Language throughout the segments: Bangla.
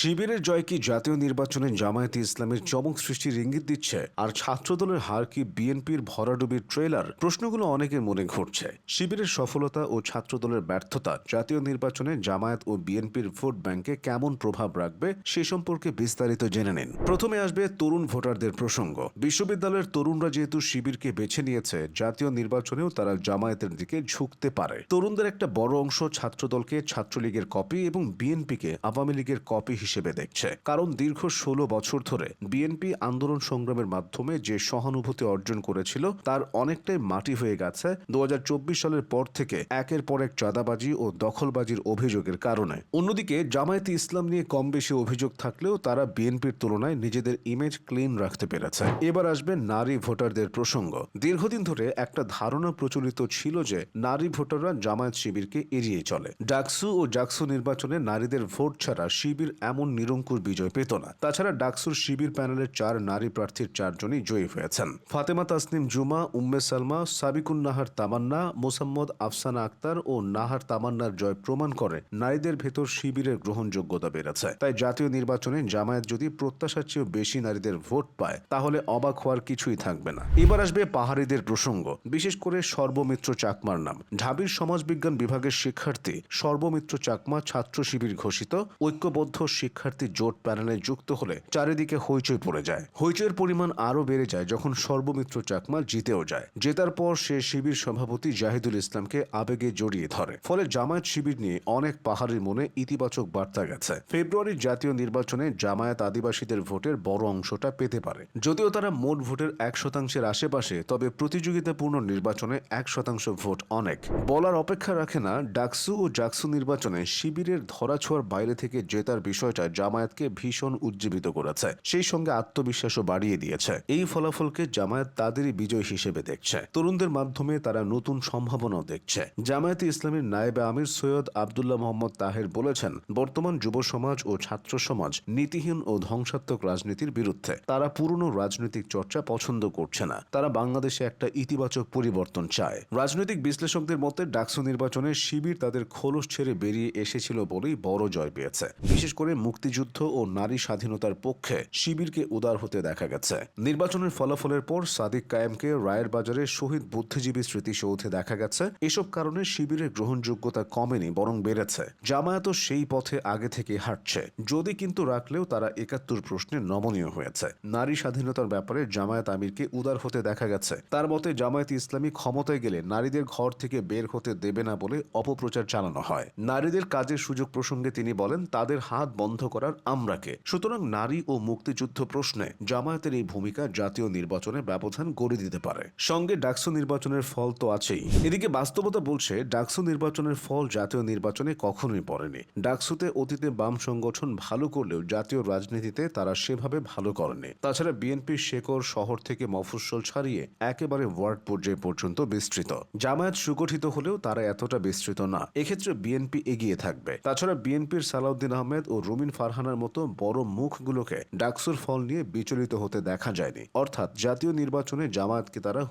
শিবিরের জয় কি জাতীয় নির্বাচনে জামায়াতে ইসলামের চমক সৃষ্টির ইঙ্গিত দিচ্ছে, আর ছাত্রদলের হার কি বিএনপির ভরাডুবির ট্রেলার? প্রশ্নগুলো অনেকের মনে ঘুরছে। শিবিরের সফলতা ও ছাত্রদলের ব্যর্থতা জাতীয় নির্বাচনে জামায়াত ও বিএনপির ভোট ব্যাংকে কেমন প্রভাব রাখবে সে সম্পর্কে বিস্তারিত জেনে নিন। প্রথমে আসবে তরুণ ভোটারদের প্রসঙ্গ। বিশ্ববিদ্যালয়ের তরুণরা যেহেতু শিবিরকে বেছে নিয়েছে, জাতীয় নির্বাচনেও তারা জামায়াতের দিকে ঝুঁকতে পারে। তরুণদের একটা বড় অংশ ছাত্রদলকে ছাত্রলীগের কপি এবং বিএনপিকে আওয়ামী লীগের কপি হিসেবে দেখছে। কারণ দীর্ঘ ১৬ বছর ধরে বিএনপি আন্দোলন সংগ্রামের মাধ্যমে যে সহানুভূতি অর্জন করেছিল তার অনেকটাই মাটি হয়ে গেছে ২০২৪ সালের পর থেকে একের পর এক চাঁদাবাজি ও দখলবাজির অভিযোগের কারণে। অন্যদিকে জামায়াতে ইসলাম নিয়ে কম বেশি অভিযোগ থাকলেও তারা বিএনপির তুলনায় নিজেদের ইমেজ ক্লিন রাখতে পেরেছে। এবার আসবে নারী ভোটারদের প্রসঙ্গ। দীর্ঘদিন ধরে একটা ধারণা প্রচলিত ছিল যে নারী ভোটাররা জামায়াত শিবিরকে এড়িয়ে চলে। ডাকসু ও জাকসু নির্বাচনে নারীদের ভোট ছাড়া শিবির এমন নিরঙ্কুশ বিজয় পেত না। তাছাড়া ডাকসুর শিবির প্যানেলের ৪ নারী প্রার্থীর ৪ জনই জয়ী হয়েছেন। ফাতেমা তাসনিম জুমা, উম্মে সালমা, সাবিকুন নাহার তামান্না, মোসাম্মদ আফসানা আক্তার ও নাহার তামান্নার জয় প্রমাণ করে নারীদের ভেতর শিবিরের গ্রহণযোগ্যতা বেড়েছে। তাই জাতীয় নির্বাচনে জামায়াত যদি প্রত্যাশার চেয়েও বেশি নারীদের ভোট পায় তাহলে অবাক হওয়ার কিছুই থাকবে না। এবার আসবে পাহাড়িদের প্রসঙ্গ, বিশেষ করে সর্বমিত্র চাকমার নাম। ঢাবির সমাজবিজ্ঞান বিভাগের শিক্ষার্থী সর্বমিত্র চাকমা ছাত্র শিবির ঘোষিত ঐক্যবদ্ধ শিক্ষার্থী জোট প্যানেলে যুক্ত হলে চারিদিকে হইচই পড়ে যায়। হইচইয়ের পরিমাণ আরও বেড়ে যায় যখন সর্বমিত্র চাকমা জিতেও যায়। জেতার পর সে শিবির সভাপতি জাহিদুল ইসলামকে আবেগে জড়িয়ে ধরে। ফলে জামায়াত শিবির নিয়ে অনেক পাহাড়ির মনে ইতিবাচক বার্তা গেছে। ফেব্রুয়ারির জাতীয় নির্বাচনে জামায়াত আদিবাসীদের ভোটের বড় অংশটা পেতে পারে। যদিও তারা মোট ভোটের ১% আশেপাশে, তবে প্রতিযোগিতাপূর্ণ নির্বাচনে ১% ভোট অনেক। বলার অপেক্ষা রাখে না, ডাকসু ও জাকসু নির্বাচনে শিবিরের ধরাছোঁয়ার বাইরে থেকে জেতার বিষয়টা জামায়াতকে ভীষণ উজ্জীবিত করেছে, সেই সঙ্গে আত্মবিশ্বাসও বাড়িয়ে দিয়েছে। এই ফলাফলকে জামায়াত তাদেরই বিজয় হিসেবে দেখছে। তরুণদের মাধ্যমে তারা নতুন সম্ভাবনাও দেখছে। জামায়াতে ইসলামীর নায়েবে আমির সৈয়দ আবদুল্লাহ মোহাম্মদ তাহের বলেছেন, বর্তমান যুব সমাজ ও ছাত্র সমাজ নীতিহীন ও ধ্বংসাত্মক রাজনীতির বিরুদ্ধে। তারা পুরনো রাজনৈতিক চর্চা পছন্দ করছে না। তারা বাংলাদেশে একটা ইতিবাচক পরিবর্তন চায়। রাজনৈতিক বিশ্লেষকদের মতে ডাকসু নির্বাচনে শিবির তাদের খোলস ছেড়ে বেরিয়ে এসেছিল বলেই বড় জয় পেয়েছে। বিশেষ করে মুক্তিযুদ্ধ ও নারী স্বাধীনতার পক্ষে শিবিরকে উদার হতে দেখা গেছে। নির্বাচনের ফলাফলের পর সাদিক কায়েমকে রায়ের বাজারে শহীদ বুদ্ধিজীবী স্মৃতিসৌধে দেখা গেছে। এসব কারণে শিবিরের গ্রহণযোগ্যতা কমেনি, বরং বেড়েছে। জামায়াতও সেই পথে আগে থেকে হাঁটছে, যদি কিন্তু রাখলেও তারা ৭১ প্রশ্নে নমনীয় হয়েছে। নারী স্বাধীনতার ব্যাপারে জামায়াত আমিরকে উদার হতে দেখা গেছে। তার মতে জামায়াত ইসলামী ক্ষমতায় গেলে নারীদের ঘর থেকে বের হতে দেবে না বলে অপপ্রচার চালানো হয়। নারীদের কাজের সুযোগ প্রসঙ্গে তিনি বলেন, তাদের হাত বন্ধ করার আমরা কে? সুতরাং নারী ও মুক্তিযুদ্ধ প্রশ্নে জামায়াতের এই ভূমিকা জাতীয় নির্বাচনে ব্যবধান গড়ে দিতে পারে। সঙ্গে ডাকসু নির্বাচনের ফল তো আছেই। এদিকে বাস্তবতা বলছে ডাকসু নির্বাচনের ফল জাতীয় নির্বাচনে কখনোই পড়েনি। ডাকসুতে অতীতে বাম সংগঠন ভালো করলেও জাতীয় রাজনীতিতে তারা সেভাবে ভালো করেনি। তাছাড়া বিএনপির শেকড় শহর থেকে মফস্বল ছাড়িয়ে একেবারে ওয়ার্ড পর্যায় পর্যন্ত বিস্তৃত। জামায়াত সুগঠিত হলেও তারা এতটা বিস্তৃত না। এক্ষেত্রে বিএনপি এগিয়ে থাকবে। তাছাড়া বিএনপির সালাউদ্দিন আহমেদ ও রুমিন ফারহানার মতো বড় মুখগুলোকে ডাকসুর ফল নিয়ে বিচলিত হতে দেখা যায়নি। অর্থাৎ জাতীয় নির্বাচনে জামায়াতকে তারা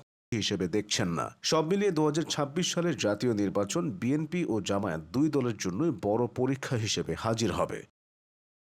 হিসেবে দেখছেন না। সব মিলিয়ে ২০২৬ সালের জাতীয় নির্বাচন বিএনপি ও জামায়াত দুই দলের জন্যই বড় পরীক্ষা হিসেবে হাজির হবে।